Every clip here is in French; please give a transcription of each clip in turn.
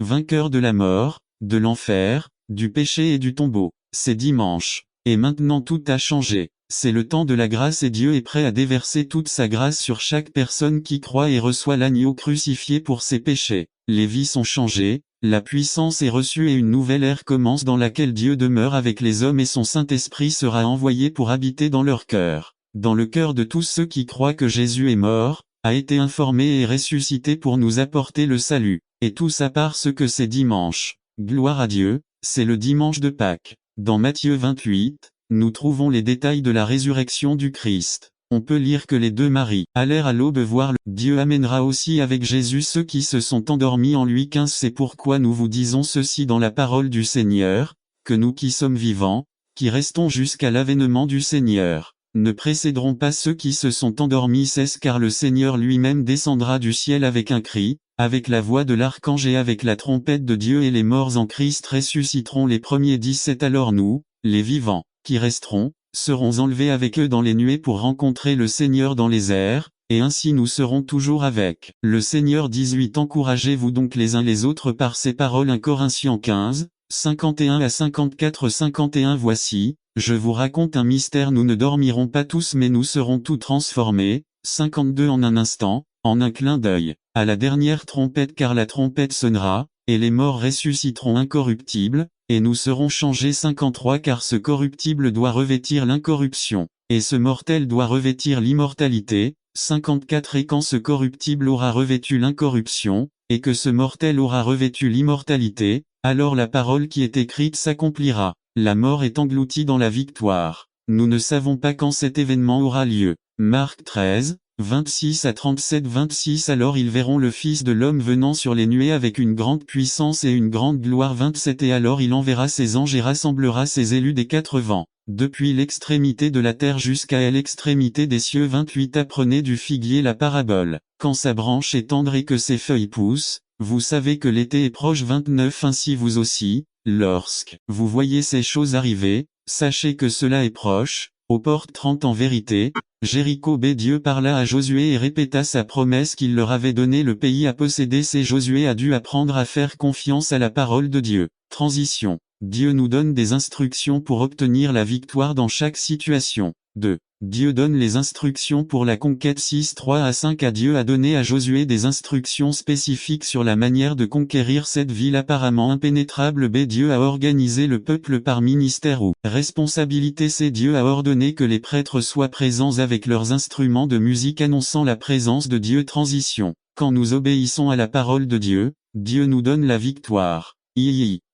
vainqueur de la mort, de l'enfer, du péché et du tombeau. C'est dimanche. Et maintenant tout a changé. C'est le temps de la grâce et Dieu est prêt à déverser toute sa grâce sur chaque personne qui croit et reçoit l'agneau crucifié pour ses péchés. Les vies sont changées, la puissance est reçue et une nouvelle ère commence dans laquelle Dieu demeure avec les hommes et son Saint-Esprit sera envoyé pour habiter dans leur cœur. Dans le cœur de tous ceux qui croient que Jésus est mort, a été informé et ressuscité pour nous apporter le salut. Et tout ça parce que c'est dimanche. Gloire à Dieu, c'est le dimanche de Pâques. Dans Matthieu 28, nous trouvons les détails de la résurrection du Christ. On peut lire que les deux Maries allèrent à l'aube voir le Dieu amènera aussi avec Jésus ceux qui se sont endormis en lui 15. C'est pourquoi nous vous disons ceci dans la parole du Seigneur, que nous qui sommes vivants, qui restons jusqu'à l'avènement du Seigneur, ne précéderons pas ceux qui se sont endormis 16. Car le Seigneur lui-même descendra du ciel avec un cri, avec la voix de l'archange et avec la trompette de Dieu et les morts en Christ ressusciteront les premiers 17. Alors nous, les vivants, qui resteront, seront enlevés avec eux dans les nuées pour rencontrer le Seigneur dans les airs, et ainsi nous serons toujours avec le Seigneur. 18. Encouragez-vous donc les uns les autres par ces paroles. 1 Corinthiens 15, 51 à 54. 51. Voici, je vous raconte un mystère, nous ne dormirons pas tous mais nous serons tous transformés. 52. En un instant, en un clin d'œil, à la dernière trompette, car la trompette sonnera, et les morts ressusciteront incorruptibles, et nous serons changés. 53. Car ce corruptible doit revêtir l'incorruption, et ce mortel doit revêtir l'immortalité. 54. Et quand ce corruptible aura revêtu l'incorruption, et que ce mortel aura revêtu l'immortalité, alors la parole qui est écrite s'accomplira. La mort est engloutie dans la victoire. Nous ne savons pas quand cet événement aura lieu. Marc 13, 26 à 37. 26. Alors ils verront le Fils de l'homme venant sur les nuées avec une grande puissance et une grande gloire. 27. Et alors il enverra ses anges et rassemblera ses élus des quatre vents, depuis l'extrémité de la terre jusqu'à l'extrémité des cieux. 28. Apprenez du figuier la parabole. Quand sa branche est tendre et que ses feuilles poussent, vous savez que l'été est proche. 29. Ainsi vous aussi, lorsque vous voyez ces choses arriver, sachez que cela est proche, aux portes. 30. En vérité, Jéricho Dieu parla à Josué et répéta sa promesse qu'il leur avait donné le pays à posséder. C'est Josué a dû apprendre à faire confiance à la parole de Dieu. Transition. Dieu nous donne des instructions pour obtenir la victoire dans chaque situation. 2. Dieu donne les instructions pour la conquête. 6. 3 à 5. Dieu a donné à Josué des instructions spécifiques sur la manière de conquérir cette ville apparemment impénétrable. Dieu a organisé le peuple par ministère ou responsabilité. C. Dieu a ordonné que les prêtres soient présents avec leurs instruments de musique annonçant la présence de Dieu. Transition. Quand nous obéissons à la parole de Dieu, Dieu nous donne la victoire.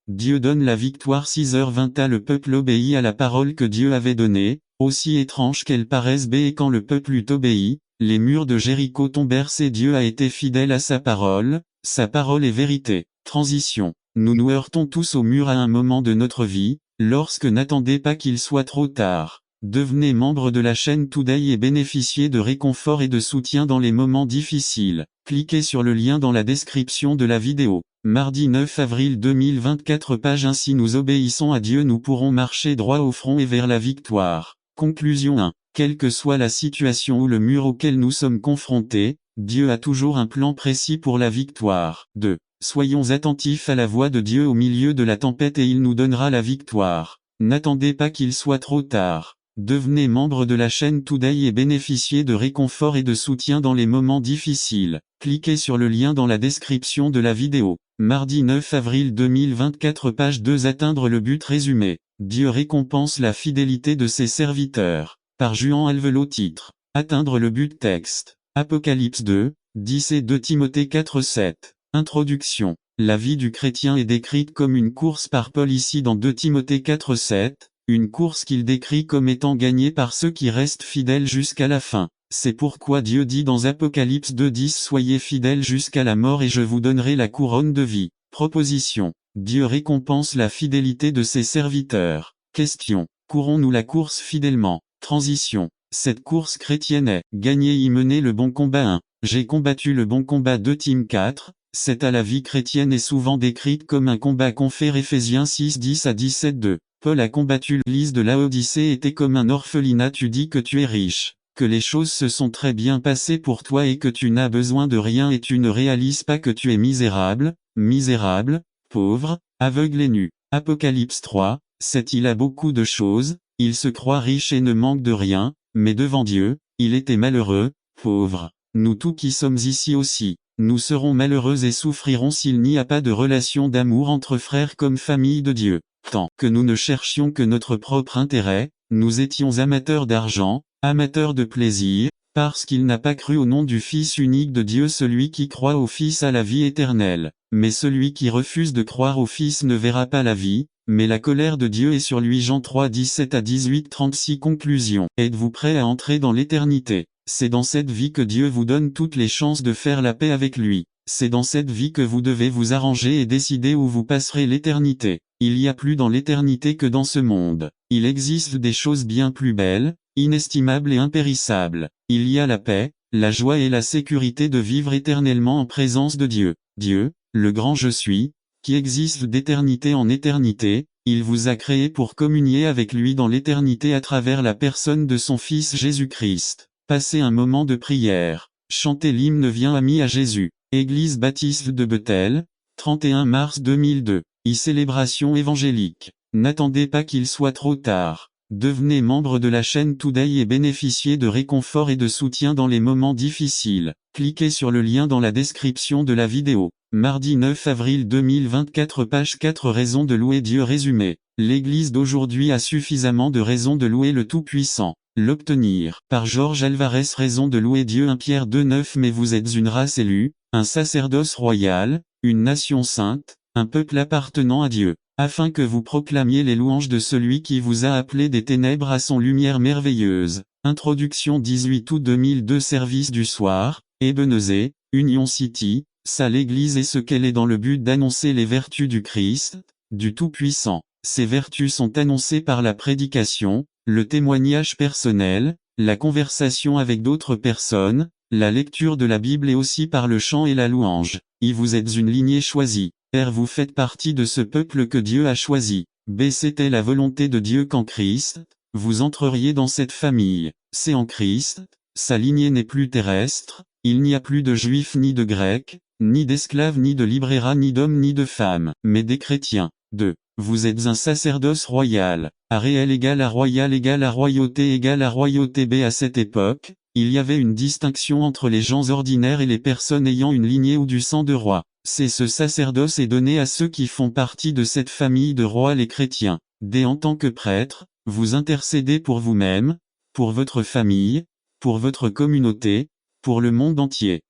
Dieu donne la victoire. 6h20. Le peuple obéit à la parole que Dieu avait donnée, aussi étrange qu'elle paraisse. Et quand le peuple eut obéi, les murs de Jéricho tombèrent. C'est Dieu a été fidèle à sa parole est vérité. Transition. Nous nous heurtons tous au mur à un moment de notre vie, lorsque n'attendez pas qu'il soit trop tard. Devenez membre de la chaîne Today et bénéficiez de réconfort et de soutien dans les moments difficiles. Cliquez sur le lien dans la description de la vidéo. Mardi 9 avril 2024. Page. Ainsi nous obéissons à Dieu, nous pourrons marcher droit au front et vers la victoire. Conclusion 1. Quelle que soit la situation ou le mur auquel nous sommes confrontés, Dieu a toujours un plan précis pour la victoire. 2. Soyons attentifs à la voix de Dieu au milieu de la tempête et il nous donnera la victoire. N'attendez pas qu'il soit trop tard. Devenez membre de la chaîne Today et bénéficiez de réconfort et de soutien dans les moments difficiles. Cliquez sur le lien dans la description de la vidéo. Mardi 9 avril 2024. Page 2. Atteindre le but. Résumé. Dieu récompense la fidélité de ses serviteurs. Par Juan Alvelot. Titre. Atteindre le but. Texte. Apocalypse 2, 10 et 2 Timothée 4, 7. Introduction. La vie du chrétien est décrite comme une course par Paul ici dans 2 Timothée 4, 7. Une course qu'il décrit comme étant gagnée par ceux qui restent fidèles jusqu'à la fin. C'est pourquoi Dieu dit dans Apocalypse 2:10 Soyez fidèles jusqu'à la mort et je vous donnerai la couronne de vie. Proposition. Dieu récompense la fidélité de ses serviteurs. Question. Courons-nous la course fidèlement? Transition. Cette course chrétienne est gagner y mener le bon combat 1. J'ai combattu le bon combat 2 Tim 4. C'est à la vie chrétienne est souvent décrite comme un combat confère Éphésiens 6 10 à 17 2. Paul a combattu l'Église de Laodicée était comme un orphelinat. Tu dis que tu es riche, que les choses se sont très bien passées pour toi et que tu n'as besoin de rien et tu ne réalises pas que tu es misérable, misérable, pauvre, aveugle et nu. Apocalypse 3, 7. Il a beaucoup de choses, il se croit riche et ne manque de rien, mais devant Dieu, il était malheureux, pauvre. Nous tous qui sommes ici aussi, nous serons malheureux et souffrirons s'il n'y a pas de relation d'amour entre frères comme famille de Dieu. Tant que nous ne cherchions que notre propre intérêt, nous étions amateurs d'argent, amateurs de plaisir, parce qu'il n'a pas cru au nom du Fils unique de Dieu. Celui qui croit au Fils a la vie éternelle, mais celui qui refuse de croire au Fils ne verra pas la vie, mais la colère de Dieu est sur lui. Jean 3, 17 à 18, 36. Conclusion. Êtes-vous prêt à entrer dans l'éternité? C'est dans cette vie que Dieu vous donne toutes les chances de faire la paix avec lui. C'est dans cette vie que vous devez vous arranger et décider où vous passerez l'éternité. Il y a plus dans l'éternité que dans ce monde. Il existe des choses bien plus belles, inestimables et impérissables. Il y a la paix, la joie et la sécurité de vivre éternellement en présence de Dieu. Dieu, le grand Je suis, qui existe d'éternité en éternité, il vous a créé pour communier avec lui dans l'éternité à travers la personne de son Fils Jésus-Christ. Passez un moment de prière. Chantez l'hymne Viens ami à Jésus. Église baptiste de Bethel, 31 mars 2002. Célébration évangélique. N'attendez pas qu'il soit trop tard. Devenez membre de la chaîne Today et bénéficiez de réconfort et de soutien dans les moments difficiles. Cliquez sur le lien dans la description de la vidéo. Mardi 9 avril 2024, page 4. Raisons de louer Dieu. Résumé. L'Église d'aujourd'hui a suffisamment de raisons de louer le Tout-Puissant. L'obtenir. Par Georges Alvarez. Raison de louer Dieu. 1 Pierre 2, 9. Mais vous êtes une race élue, un sacerdoce royal, une nation sainte, un peuple appartenant à Dieu, afin que vous proclamiez les louanges de celui qui vous a appelé des ténèbres à son lumière merveilleuse. Introduction 18 août 2002. Service du soir, Ebenezer, Union City, salle église et ce qu'elle est dans le but d'annoncer les vertus du Christ, du Tout-Puissant. Ces vertus sont annoncées par la prédication, le témoignage personnel, la conversation avec d'autres personnes, la lecture de la Bible et aussi par le chant et la louange. Vous êtes une lignée choisie. Vous faites partie de ce peuple que Dieu a choisi. C'était la volonté de Dieu qu'en Christ, vous entreriez dans cette famille. C'est en Christ, sa lignée n'est plus terrestre, il n'y a plus de juifs ni de grecs, ni d'esclaves ni de libérats ni d'hommes ni de femmes, mais des chrétiens. 2. Vous êtes un sacerdoce royal. Réel égale à royal égale à royauté égale à royauté. À cette époque, il y avait une distinction entre les gens ordinaires et les personnes ayant une lignée ou du sang de roi. C'est ce sacerdoce est donné à ceux qui font partie de cette famille de rois, les chrétiens. En tant que prêtre, vous intercédez pour vous-même, pour votre famille, pour votre communauté, pour le monde entier.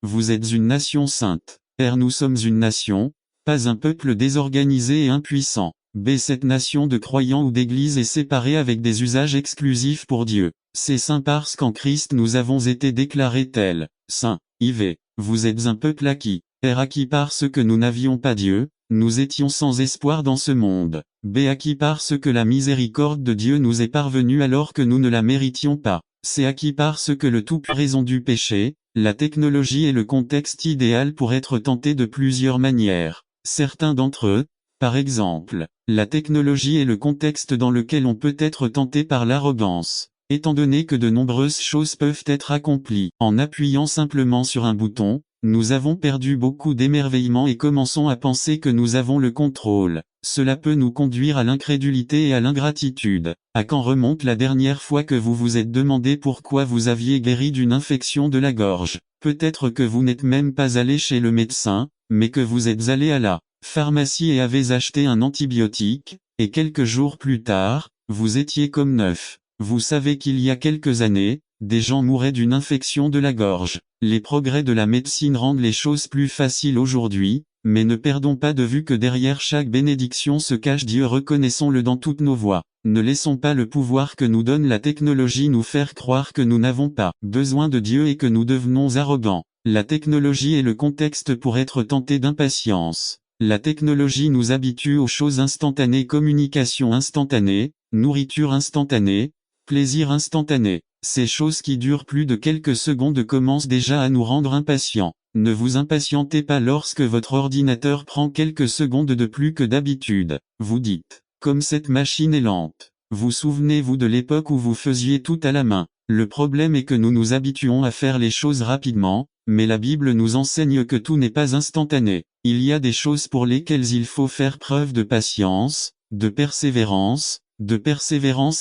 Vous êtes une nation sainte. Nous sommes une nation, pas un peuple désorganisé et impuissant. Cette nation de croyants ou d'église est séparée avec des usages exclusifs pour Dieu. C'est saint parce qu'en Christ nous avons été déclarés tels. Saint. Vous êtes un peuple acquis. Acquis parce que nous n'avions pas Dieu, nous étions sans espoir dans ce monde. Acquis parce que la miséricorde de Dieu nous est parvenue alors que nous ne la méritions pas. C'est acquis parce que le tout raison du péché, la technologie est le contexte idéal pour être tenté de plusieurs manières. Certains d'entre eux, par exemple, la technologie est le contexte dans lequel on peut être tenté par l'arrogance. Étant donné que de nombreuses choses peuvent être accomplies en appuyant simplement sur un bouton, nous avons perdu beaucoup d'émerveillement et commençons à penser que nous avons le contrôle. Cela peut nous conduire à l'incrédulité et à l'ingratitude. À quand remonte la dernière fois que vous vous êtes demandé pourquoi vous aviez guéri d'une infection de la gorge? Peut-être que vous n'êtes même pas allé chez le médecin, mais que vous êtes allé à la pharmacie et avez acheté un antibiotique, et quelques jours plus tard, vous étiez comme neuf. Vous savez qu'il y a quelques années, des gens mouraient d'une infection de la gorge. Les progrès de la médecine rendent les choses plus faciles aujourd'hui, mais ne perdons pas de vue que derrière chaque bénédiction se cache Dieu. Reconnaissons-le dans toutes nos voies. Ne laissons pas le pouvoir que nous donne la technologie nous faire croire que nous n'avons pas besoin de Dieu et que nous devenons arrogants. La technologie est le contexte pour être tenté d'impatience. La technologie nous habitue aux choses instantanées, communication instantanée, nourriture instantanée, plaisir instantané. Ces choses qui durent plus de quelques secondes commencent déjà à nous rendre impatients. Ne vous impatientez pas lorsque votre ordinateur prend quelques secondes de plus que d'habitude. Vous dites, comme cette machine est lente. Vous souvenez-vous de l'époque où vous faisiez tout à la main? Le problème est que nous nous habituons à faire les choses rapidement, Mais la Bible nous enseigne que tout n'est pas instantané. Il y a des choses pour lesquelles il faut faire preuve de patience, de persévérance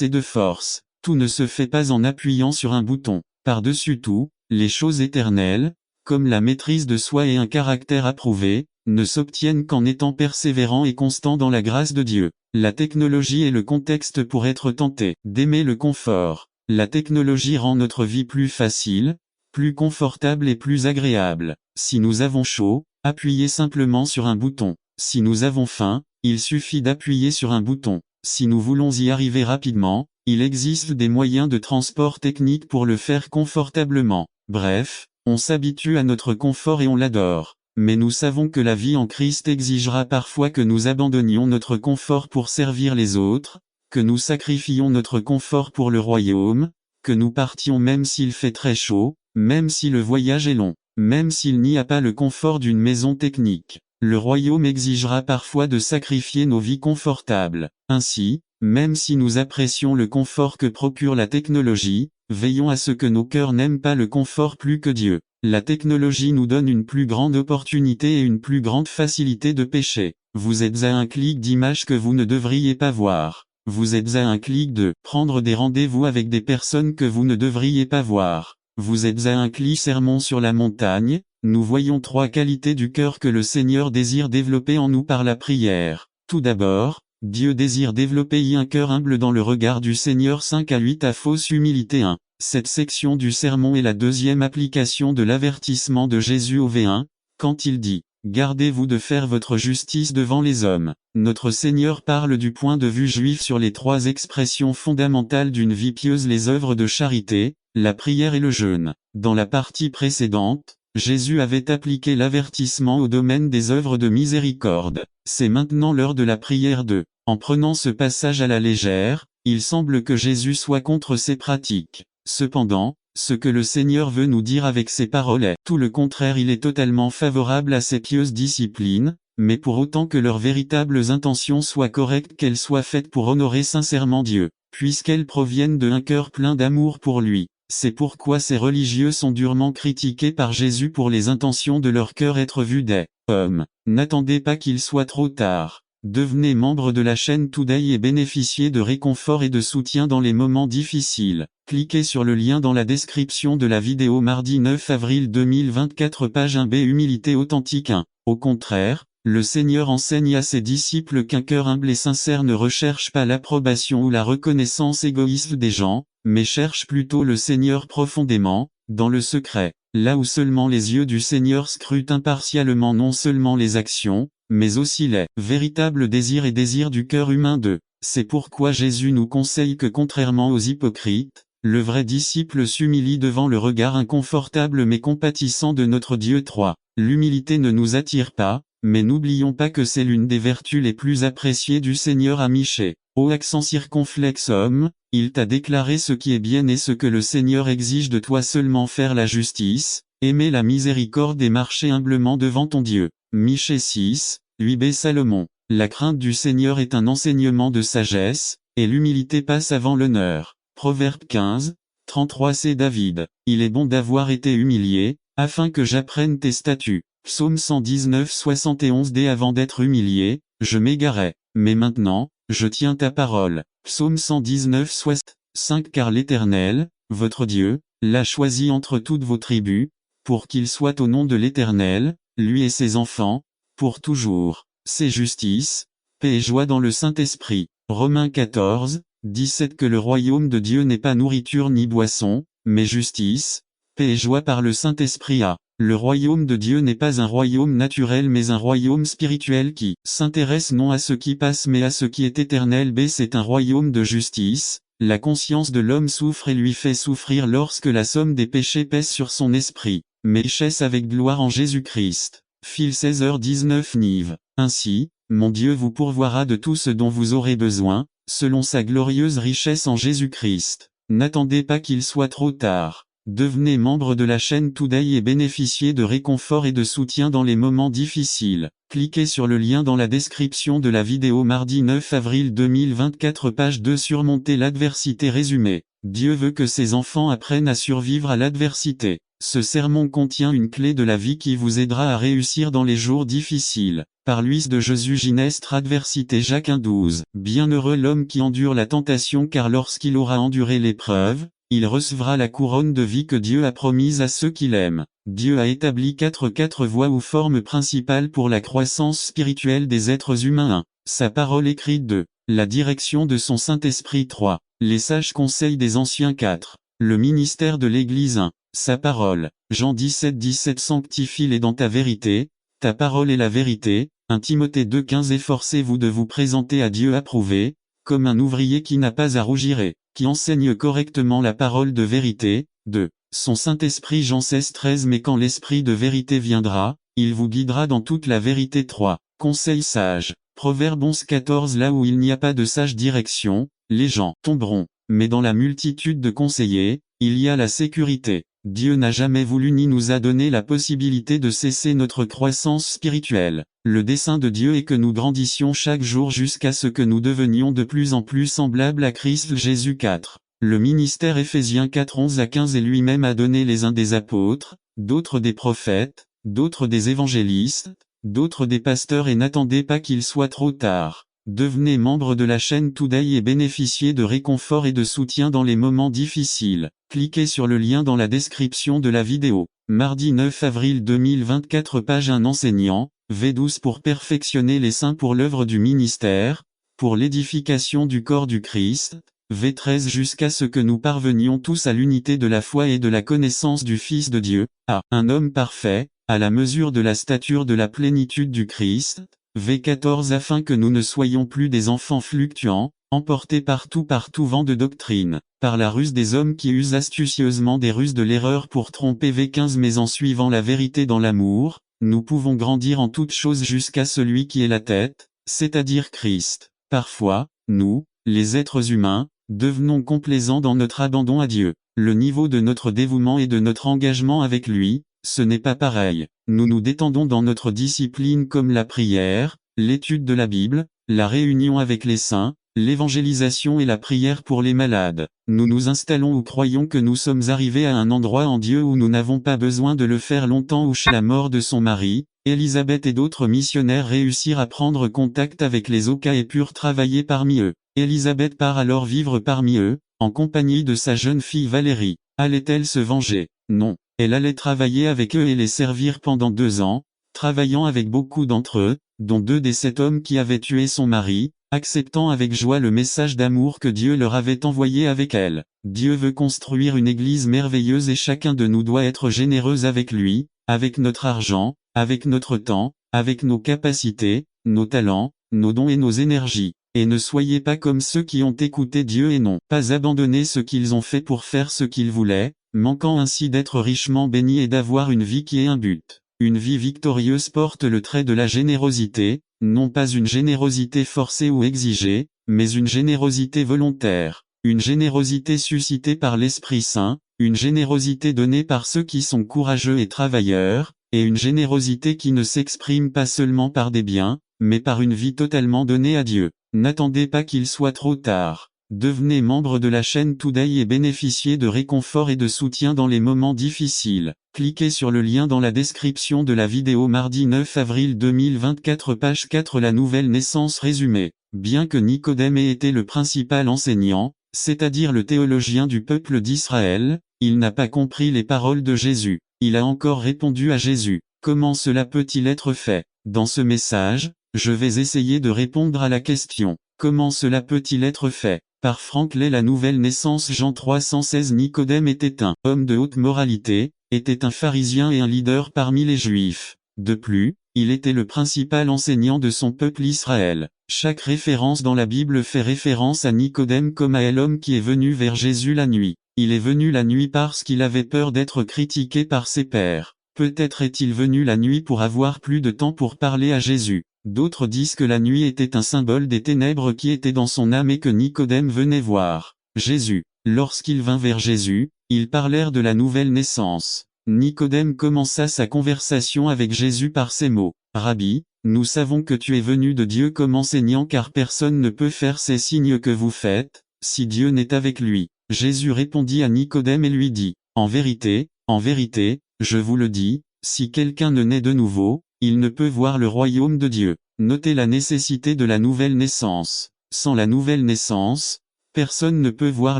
et de force. Tout ne se fait pas en appuyant sur un bouton. Par-dessus tout, les choses éternelles, comme la maîtrise de soi et un caractère approuvé, ne s'obtiennent qu'en étant persévérant et constant dans la grâce de Dieu. La technologie est le contexte pour être tenté d'aimer le confort. La technologie rend notre vie plus facile, plus confortable et plus agréable. Si nous avons chaud, appuyez simplement sur un bouton. Si nous avons faim, il suffit d'appuyer sur un bouton. Si nous voulons y arriver rapidement, il existe des moyens de transport technique pour le faire confortablement. Bref, on s'habitue à notre confort et on l'adore. Mais nous savons que la vie en Christ exigera parfois que nous abandonnions notre confort pour servir les autres, que nous sacrifions notre confort pour le royaume, que nous partions même s'il fait très chaud, même si le voyage est long, même s'il n'y a pas le confort d'une maison technique. Le royaume exigera parfois de sacrifier nos vies confortables. Ainsi, même si nous apprécions le confort que procure la technologie, veillons à ce que nos cœurs n'aiment pas le confort plus que Dieu. La technologie nous donne une plus grande opportunité et une plus grande facilité de pécher. Vous êtes à un clic d'images que vous ne devriez pas voir. Vous êtes à un clic de prendre des rendez-vous avec des personnes que vous ne devriez pas voir. Vous êtes à un clic sermon sur la montagne. Nous voyons 3 qualités du cœur que le Seigneur désire développer en nous par la prière. Tout d'abord, Dieu désire développer un cœur humble dans le regard du Seigneur. 5 à 8 à fausse humilité 1. Cette section du sermon est la deuxième application de l'avertissement de Jésus au V1, quand il dit « Gardez-vous de faire votre justice devant les hommes ». Notre Seigneur parle du point de vue juif sur les 3 expressions fondamentales d'une vie pieuse: les œuvres de charité, la prière et le jeûne. Dans la partie précédente, Jésus avait appliqué l'avertissement au domaine des œuvres de miséricorde. C'est maintenant l'heure de la prière de. En prenant ce passage à la légère, il semble que Jésus soit contre ces pratiques. Cependant, ce que le Seigneur veut nous dire avec ces paroles est tout le contraire. Il est totalement favorable à ces pieuses disciplines, mais pour autant que leurs véritables intentions soient correctes, qu'elles soient faites pour honorer sincèrement Dieu, puisqu'elles proviennent d'un cœur plein d'amour pour lui. C'est pourquoi ces religieux sont durement critiqués par Jésus pour les intentions de leur cœur être vus des hommes. N'attendez pas qu'il soit trop tard. Devenez membre de la chaîne Today et bénéficiez de réconfort et de soutien dans les moments difficiles. Cliquez sur le lien dans la description de la vidéo. Mardi 9 avril 2024, page 1b. Humilité authentique 1. Au contraire, le Seigneur enseigne à ses disciples qu'un cœur humble et sincère ne recherche pas l'approbation ou la reconnaissance égoïste des gens, mais cherche plutôt le Seigneur profondément, dans le secret, là où seulement les yeux du Seigneur scrutent impartialement non seulement les actions, mais aussi les véritables désirs et désirs du cœur humain de. C'est pourquoi Jésus nous conseille que contrairement aux hypocrites, le vrai disciple s'humilie devant le regard inconfortable mais compatissant de notre Dieu. 3. L'humilité ne nous attire pas, mais n'oublions pas que c'est l'une des vertus les plus appréciées du Seigneur à Michée. Ô accent circonflexe homme, il t'a déclaré ce qui est bien et ce que le Seigneur exige de toi: seulement faire la justice, aimer la miséricorde et marcher humblement devant ton Dieu. Michée 6, 8b. Salomon. La crainte du Seigneur est un enseignement de sagesse, et l'humilité passe avant l'honneur. Proverbe 15, 33c. David. Il est bon d'avoir été humilié, afin que j'apprenne tes statuts. Psaume 119, 71d. Avant d'être humilié, je m'égarais, mais maintenant, je tiens ta parole. Psaume 119, 65. Car l'Éternel, votre Dieu, l'a choisi entre toutes vos tribus, pour qu'il soit au nom de l'Éternel, lui et ses enfants, pour toujours. C'est justice, paix et joie dans le Saint-Esprit. Romains 14, 17. Que le royaume de Dieu n'est pas nourriture ni boisson, mais justice, paix et joie par le Saint-Esprit. Le royaume de Dieu n'est pas un royaume naturel mais un royaume spirituel qui s'intéresse non à ce qui passe mais à ce qui est éternel. B. C'est un royaume de justice. La conscience de l'homme souffre et lui fait souffrir lorsque la somme des péchés pèse sur son esprit, mais richesse avec gloire en Jésus-Christ. Phil 16h19 Nive. Ainsi, mon Dieu vous pourvoira de tout ce dont vous aurez besoin, selon sa glorieuse richesse en Jésus-Christ. N'attendez pas qu'il soit trop tard. Devenez membre de la chaîne Today et bénéficiez de réconfort et de soutien dans les moments difficiles. Cliquez sur le lien dans la description de la vidéo. Mardi 9 avril 2024, page 2. Surmonter l'adversité. Résumé. Dieu veut que ses enfants apprennent à survivre à l'adversité. Ce sermon contient une clé de la vie qui vous aidera à réussir dans les jours difficiles. Par l'huile de Jésus Ginestre Adversité Jacques 1,12. Bienheureux l'homme qui endure la tentation, car lorsqu'il aura enduré l'épreuve, il recevra la couronne de vie que Dieu a promise à ceux qui l'aiment. Dieu a établi quatre voies ou formes principales pour la croissance spirituelle des êtres humains. 1. Sa parole écrite. 2. La direction de son Saint-Esprit. 3. Les sages conseils des anciens. 4. Le ministère de l'Église. 1. Sa parole. Jean 17,17 Sanctifie-les dans ta vérité, ta parole est la vérité. 1 Timothée 2,15 Efforcez-vous de vous présenter à Dieu approuvé, comme un ouvrier qui n'a pas à rougir et qui enseigne correctement la parole de vérité. 2. Son Saint-Esprit Jean 16,13 Mais quand l'Esprit de vérité viendra, il vous guidera dans toute la vérité. 3. Conseil sage. Proverbe 11,14 Là où il n'y a pas de sage direction, les gens tomberont, mais dans la multitude de conseillers, il y a la sécurité. Dieu n'a jamais voulu ni nous a donné la possibilité de cesser notre croissance spirituelle. Le dessein de Dieu est que nous grandissions chaque jour jusqu'à ce que nous devenions de plus en plus semblables à Christ Jésus. 4. Le ministère Éphésiens 4:11-15 Et lui-même a donné les uns des apôtres, d'autres des prophètes, d'autres des évangélistes, d'autres des pasteurs et n'attendez pas qu'il soit trop tard. Devenez membre de la chaîne Today et bénéficiez de réconfort et de soutien dans les moments difficiles. Cliquez sur le lien dans la description de la vidéo. Mardi 9 avril 2024 Page 1 Enseignant, V12 pour perfectionner les saints pour l'œuvre du ministère, pour l'édification du corps du Christ, V13 Jusqu'à ce que nous parvenions tous à l'unité de la foi et de la connaissance du Fils de Dieu, à un homme parfait, à la mesure de la stature de la plénitude du Christ, V14 Afin que nous ne soyons plus des enfants fluctuants, emportés par tout vent de doctrine, par la ruse des hommes qui usent astucieusement des ruses de l'erreur pour tromper. V15 Mais en suivant la vérité dans l'amour, nous pouvons grandir en toutes choses jusqu'à celui qui est la tête, c'est-à-dire Christ. Parfois, nous, les êtres humains, devenons complaisants dans notre abandon à Dieu. Le niveau de notre dévouement et de notre engagement avec lui, ce n'est pas pareil. Nous nous détendons dans notre discipline comme la prière, l'étude de la Bible, la réunion avec les saints, l'évangélisation et la prière pour les malades. Nous nous installons ou croyons que nous sommes arrivés à un endroit en Dieu où nous n'avons pas besoin de le faire longtemps. Ou chez la mort de son mari, Élisabeth et d'autres missionnaires réussirent à prendre contact avec les Oka et purent travailler parmi eux. Élisabeth part alors vivre parmi eux, en compagnie de sa jeune fille Valérie. Allait-elle se venger? Non. Elle allait travailler avec eux et les servir pendant 2 ans, travaillant avec beaucoup d'entre eux, dont 2 des 7 hommes qui avaient tué son mari, acceptant avec joie le message d'amour que Dieu leur avait envoyé avec elle. Dieu veut construire une église merveilleuse et chacun de nous doit être généreux avec lui, avec notre argent, avec notre temps, avec nos capacités, nos talents, nos dons et nos énergies. Et ne soyez pas comme ceux qui ont écouté Dieu et n'ont pas abandonné ce qu'ils ont fait pour faire ce qu'ils voulaient, manquant ainsi d'être richement bénis et d'avoir une vie qui ait un but. Une vie victorieuse porte le trait de la générosité, non pas une générosité forcée ou exigée, mais une générosité volontaire, une générosité suscitée par l'Esprit Saint, une générosité donnée par ceux qui sont courageux et travailleurs, et une générosité qui ne s'exprime pas seulement par des biens, mais par une vie totalement donnée à Dieu. N'attendez pas qu'il soit trop tard. Devenez membre de la chaîne Today et bénéficiez de réconfort et de soutien dans les moments difficiles. Cliquez sur le lien dans la description de la vidéo. Mardi 9 avril 2024 Page 4 La nouvelle naissance résumée. Bien que Nicodème ait été le principal enseignant, c'est-à-dire le théologien du peuple d'Israël, il n'a pas compris les paroles de Jésus. Il a encore répondu à Jésus. Comment cela peut-il être fait? Dans ce message, je vais essayer de répondre à la question. Comment cela peut-il être fait? Par Franck Lay La nouvelle naissance Jean 3:16 Nicodème était un homme de haute moralité, était un pharisien et un leader parmi les Juifs. De plus, il était le principal enseignant de son peuple Israël. Chaque référence dans la Bible fait référence à Nicodème comme à l'homme qui est venu vers Jésus la nuit. Il est venu la nuit parce qu'il avait peur d'être critiqué par ses pairs. Peut-être est-il venu la nuit pour avoir plus de temps pour parler à Jésus. D'autres disent que la nuit était un symbole des ténèbres qui étaient dans son âme et que Nicodème venait voir Jésus. Lorsqu'il vint vers Jésus, ils parlèrent de la nouvelle naissance. Nicodème commença sa conversation avec Jésus par ces mots. Rabbi, nous savons que tu es venu de Dieu comme enseignant car personne ne peut faire ces signes que vous faites, si Dieu n'est avec lui. Jésus répondit à Nicodème et lui dit, en vérité, En vérité, je vous le dis, si quelqu'un ne naît de nouveau, il ne peut voir le royaume de Dieu. Notez la nécessité de la nouvelle naissance. Sans la nouvelle naissance, personne ne peut voir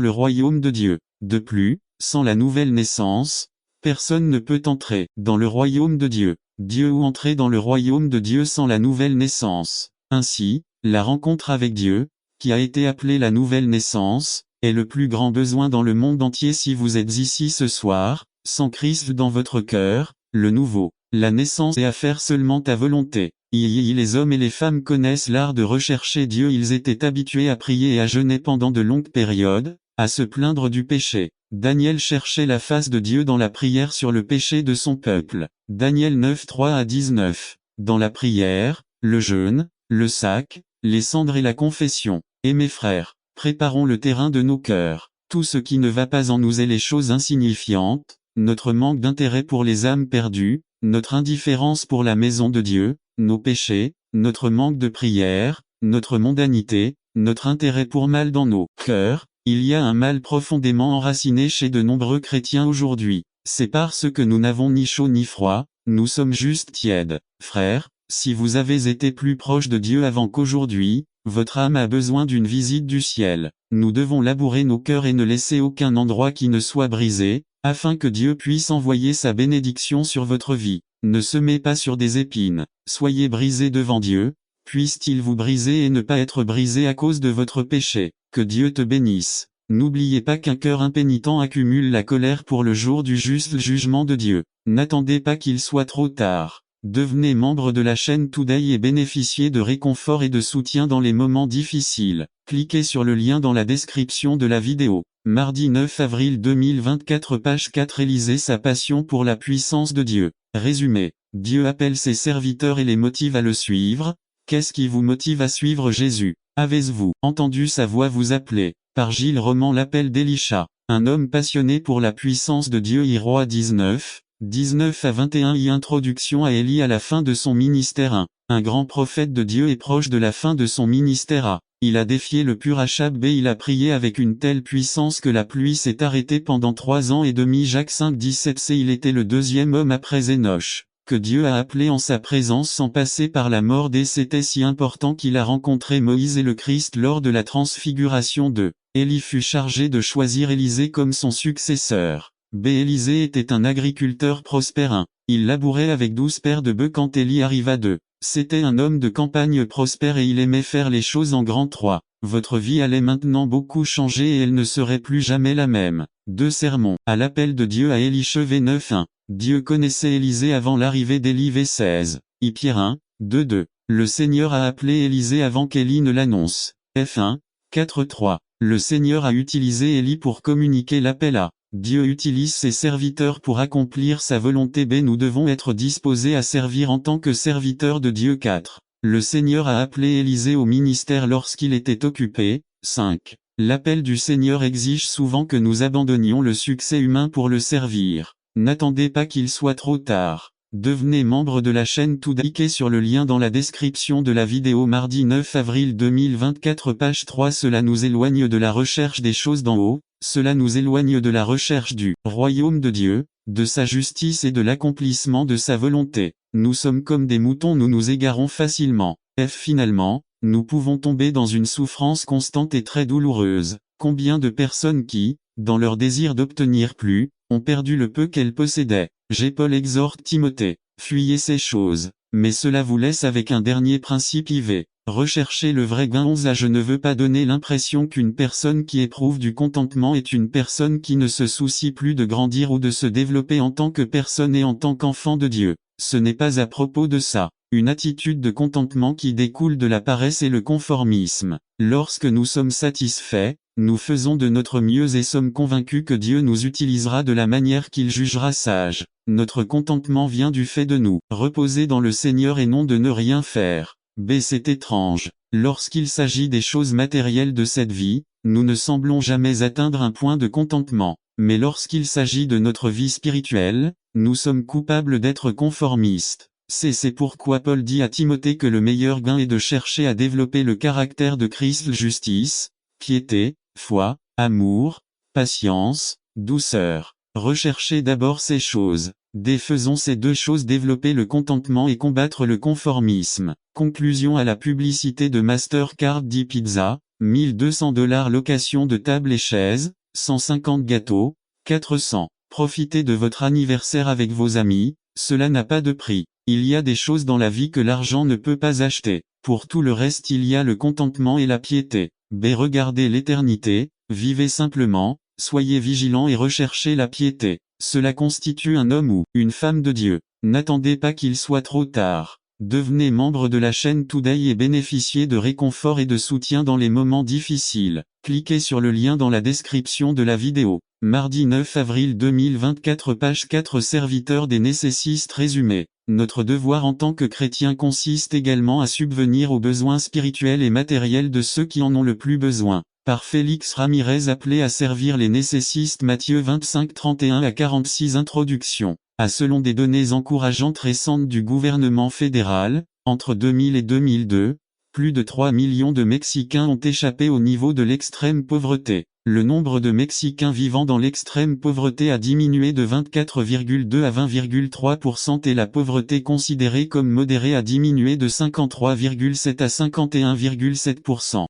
le royaume de Dieu. De plus, sans la nouvelle naissance, personne ne peut entrer dans le royaume de Dieu. Dieu ou entrer dans le royaume de Dieu sans la nouvelle naissance. Ainsi, la rencontre avec Dieu, qui a été appelée la nouvelle naissance, est le plus grand besoin dans le monde entier si vous êtes ici ce soir, sans Christ dans votre cœur, le nouveau. La naissance est à faire seulement à volonté. Les hommes et les femmes connaissent l'art de rechercher Dieu. Ils étaient habitués à prier et à jeûner pendant de longues périodes, à se plaindre du péché. Daniel cherchait la face de Dieu dans la prière sur le péché de son peuple. Daniel 9, 3 à 19. Dans la prière, le jeûne, le sac, les cendres et la confession. Et mes frères, préparons le terrain de nos cœurs. Tout ce qui ne va pas en nous est les choses insignifiantes, notre manque d'intérêt pour les âmes perdues, notre indifférence pour la maison de Dieu, nos péchés, notre manque de prière, notre mondanité, notre intérêt pour mal dans nos cœurs. Il y a un mal profondément enraciné chez de nombreux chrétiens aujourd'hui. C'est parce que nous n'avons ni chaud ni froid, nous sommes juste tièdes. Frères, si vous avez été plus proche de Dieu avant qu'aujourd'hui, votre âme a besoin d'une visite du ciel. Nous devons labourer nos cœurs et ne laisser aucun endroit qui ne soit brisé, afin que Dieu puisse envoyer sa bénédiction sur votre vie. Ne semez pas sur des épines. Soyez brisés devant Dieu, puisse-t-il vous briser et ne pas être brisé à cause de votre péché. Que Dieu te bénisse. N'oubliez pas qu'un cœur impénitent accumule la colère pour le jour du juste jugement de Dieu. N'attendez pas qu'il soit trop tard. Devenez membre de la chaîne Today et bénéficiez de réconfort et de soutien dans les moments difficiles. Cliquez sur le lien dans la description de la vidéo. Mardi 9 avril 2024 page 4 Élisée sa passion pour la puissance de Dieu. Résumé. Dieu appelle ses serviteurs et les motive à le suivre. Qu'est-ce qui vous motive à suivre Jésus? Avez-vous entendu sa voix vous appeler? Par Gilles Roman l'appel d'Elisha. Un homme passionné pour la puissance de Dieu. Roi 19, 19 à 21 Introduction à Élie à la fin de son ministère. Un grand prophète de Dieu est proche de la fin de son ministère. Il a défié le pur Achab et il a prié avec une telle puissance que la pluie s'est arrêtée pendant 3 ans et demi. Jacques 5, 17 C. Il était le deuxième homme après Énoch, que Dieu a appelé en sa présence sans passer par la mort. C'était si important qu'il a rencontré Moïse et le Christ lors de la transfiguration de Élie fut chargé de choisir Élisée comme son successeur. Élisée était un agriculteur prospère. Il labourait avec 12 paires de bœufs quand Élie arriva d'eux. C'était un homme de campagne prospère et il aimait faire les choses en grand 3. Votre vie allait maintenant beaucoup changer et elle ne serait plus jamais la même. 2 sermons. À l'appel de Dieu à Élie chevet 9-1. Dieu connaissait Élisée avant l'arrivée d'Élie v16. Pierre 1, 2-2. Le Seigneur a appelé Élisée avant qu'Élie ne l'annonce. F1, 4-3. Le Seigneur a utilisé Élie pour communiquer l'appel à Dieu utilise ses serviteurs pour accomplir sa volonté. Nous devons être disposés à servir en tant que serviteurs de Dieu. 4. Le Seigneur a appelé Élisée au ministère lorsqu'il était occupé. 5. L'appel du Seigneur exige souvent que nous abandonnions le succès humain pour le servir. N'attendez pas qu'il soit trop tard. Devenez membre de la chaîne Today. Cliquez sur le lien dans la description de la vidéo. Mardi 9 avril 2024 page 3. Cela nous éloigne de la recherche des choses d'en haut, cela nous éloigne de la recherche du royaume de Dieu, de sa justice et de l'accomplissement de sa volonté. Nous sommes comme des moutons, nous nous égarons facilement. Finalement, nous pouvons tomber dans une souffrance constante et très douloureuse. Combien de personnes qui, dans leur désir d'obtenir plus, ont perdu le peu qu'elles possédaient. Paul exhorte Timothée, fuyez ces choses, mais cela vous laisse avec un dernier principe IV. Recherchez le vrai gain. 11 Je ne veux pas donner l'impression qu'une personne qui éprouve du contentement est une personne qui ne se soucie plus de grandir ou de se développer en tant que personne et en tant qu'enfant de Dieu. Ce n'est pas à propos de ça. Une attitude de contentement qui découle de la paresse et le conformisme. Lorsque nous sommes satisfaits, nous faisons de notre mieux et sommes convaincus que Dieu nous utilisera de la manière qu'il jugera sage. Notre contentement vient du fait de nous reposer dans le Seigneur et non de ne rien faire. C'est étrange. Lorsqu'il s'agit des choses matérielles de cette vie, nous ne semblons jamais atteindre un point de contentement. Mais lorsqu'il s'agit de notre vie spirituelle, nous sommes coupables d'être conformistes. C'est pourquoi Paul dit à Timothée que le meilleur gain est de chercher à développer le caractère de Christ: justice, piété, foi, amour, patience, douceur, Recherchez d'abord ces choses. Défaisons ces deux choses, développer le contentement et combattre le conformisme. Conclusion à la publicité de Mastercard Pizza, $1200 location de table et chaises, 150 gâteaux, 400. Profitez de votre anniversaire avec vos amis, cela n'a pas de prix. Il y a des choses dans la vie que l'argent ne peut pas acheter. Pour tout le reste il y a le contentement et la piété. Regardez l'éternité, vivez simplement, soyez vigilants et recherchez la piété. Cela constitue un homme ou une femme de Dieu. N'attendez pas qu'il soit trop tard. Devenez membre de la chaîne Today et bénéficiez de réconfort et de soutien dans les moments difficiles. Cliquez sur le lien dans la description de la vidéo. Mardi 9 avril 2024 page 4 Serviteurs des nécessistes résumé. Notre devoir en tant que chrétiens consiste également à subvenir aux besoins spirituels et matériels de ceux qui en ont le plus besoin. Par Félix Ramirez appelé à servir les nécessistes Matthieu 25 31 à 46 Introduction. Selon des données encourageantes récentes du gouvernement fédéral, entre 2000 et 2002, plus de 3 millions de Mexicains ont échappé au niveau de l'extrême pauvreté. Le nombre de Mexicains vivant dans l'extrême pauvreté a diminué de 24,2 à 20,3% et la pauvreté considérée comme modérée a diminué de 53,7 à 51,7%,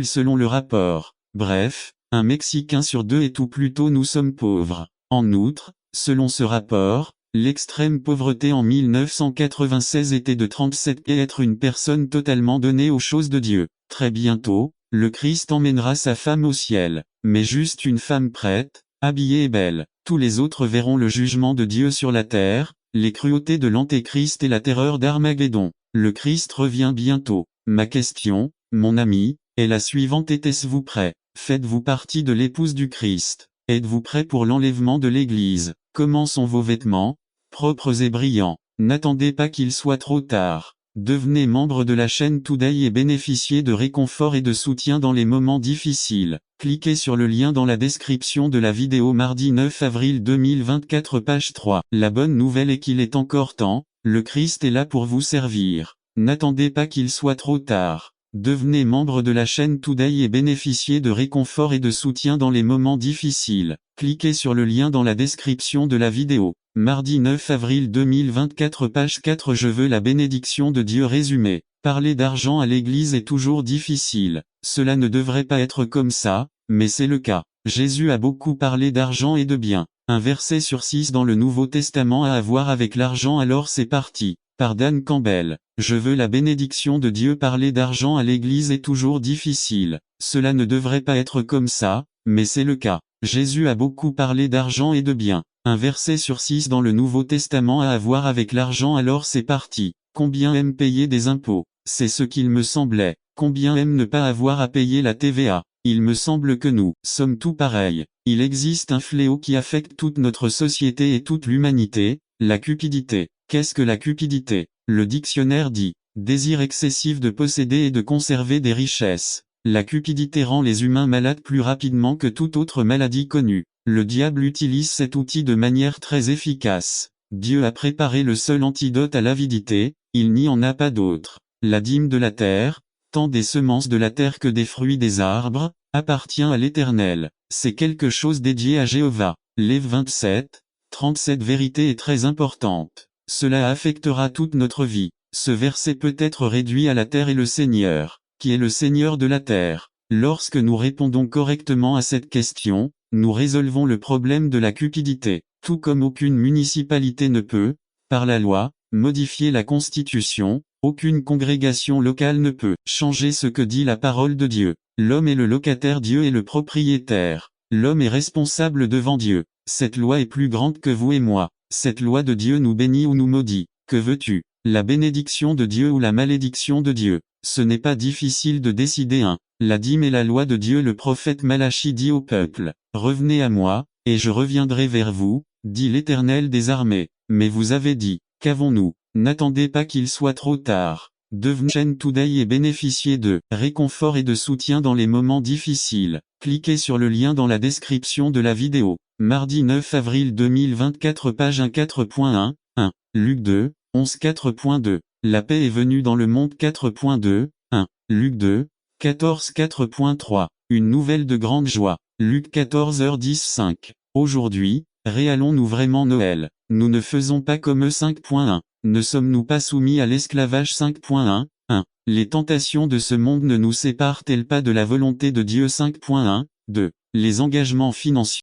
selon le rapport. Bref, un Mexicain sur deux est ou plutôt nous sommes pauvres. En outre, selon ce rapport, l'extrême pauvreté en 1996 était de 37 et être une personne totalement donnée aux choses de Dieu. Très bientôt, le Christ emmènera sa femme au ciel, mais juste une femme prête, habillée et belle. Tous les autres verront le jugement de Dieu sur la terre, les cruautés de l'Antéchrist et la terreur d'Armageddon. Le Christ revient bientôt. Ma question, mon ami, est la suivante: êtes-vous prêt? Faites-vous partie de l'épouse du Christ? Êtes-vous prêt pour l'enlèvement de l'Église? Comment sont vos vêtements? Propres et brillants. N'attendez pas qu'il soit trop tard. Devenez membre de la chaîne Today et bénéficiez de réconfort et de soutien dans les moments difficiles. Cliquez sur le lien dans la description de la vidéo. Mardi 9 avril 2024 page 3. La bonne nouvelle est qu'il est encore temps, le Christ est là pour vous servir. N'attendez pas qu'il soit trop tard. Devenez membre de la chaîne Today et bénéficiez de réconfort et de soutien dans les moments difficiles. Cliquez sur le lien dans la description de la vidéo. Mardi 9 avril 2024 page 4. Je veux la bénédiction de Dieu résumé. Parler d'argent à l'église est toujours difficile. Cela ne devrait pas être comme ça, mais c'est le cas. Jésus a beaucoup parlé d'argent et de biens. Un verset sur 6 dans le Nouveau Testament a à voir avec l'argent, alors c'est parti. Par Dan Campbell. Je veux la bénédiction de Dieu. Parler d'argent à l'église est toujours difficile. Cela ne devrait pas être comme ça, mais c'est le cas. Jésus a beaucoup parlé d'argent et de biens. Un verset sur 6 dans le Nouveau Testament a à voir avec l'argent, alors c'est parti. Combien aiment payer des impôts? C'est ce qu'il me semblait. Combien aiment ne pas avoir à payer la TVA? Il me semble que nous sommes tous pareils. Il existe un fléau qui affecte toute notre société et toute l'humanité, la cupidité. Qu'est-ce que la cupidité? Le dictionnaire dit « désir excessif de posséder et de conserver des richesses ». La cupidité rend les humains malades plus rapidement que toute autre maladie connue. Le diable utilise cet outil de manière très efficace. Dieu a préparé le seul antidote à l'avidité, il n'y en a pas d'autre. La dîme de la terre, tant des semences de la terre que des fruits des arbres, appartient à l'Éternel. C'est quelque chose dédié à Jéhovah. Lév 27, 37. Vérité est très importante. Cela affectera toute notre vie. Ce verset peut être réduit à la terre et le Seigneur, qui est le Seigneur de la terre. Lorsque nous répondons correctement à cette question, nous résolvons le problème de la cupidité. Tout comme aucune municipalité ne peut, par la loi, modifier la Constitution, aucune congrégation locale ne peut changer ce que dit la parole de Dieu. L'homme est le locataire, Dieu est le propriétaire. L'homme est responsable devant Dieu. Cette loi est plus grande que vous et moi. Cette loi de Dieu nous bénit ou nous maudit. Que veux-tu? La bénédiction de Dieu ou la malédiction de Dieu? Ce n'est pas difficile de décider. La dîme est la loi de Dieu. Le prophète Malachie dit au peuple: revenez à moi, et je reviendrai vers vous, dit l'Éternel des armées. Mais vous avez dit, qu'avons-nous? N'attendez pas qu'il soit trop tard. Devenez chaîne Today et bénéficiez de réconfort et de soutien dans les moments difficiles. Cliquez sur le lien dans la description de la vidéo. Mardi 9 avril 2024 page 1 4.1, 1. Luc 2, 11 4.2. La paix est venue dans le monde 4.2, 1. Luc 2, 14 4.3. Une nouvelle de grande joie. Luc 14h10 5. Aujourd'hui, Réalons-nous vraiment Noël? Nous ne faisons pas comme eux 5.1. Ne sommes-nous pas soumis à l'esclavage 5.1? 1. Les tentations de ce monde ne nous séparent-elles pas de la volonté de Dieu 5.1? 2. Les engagements financiers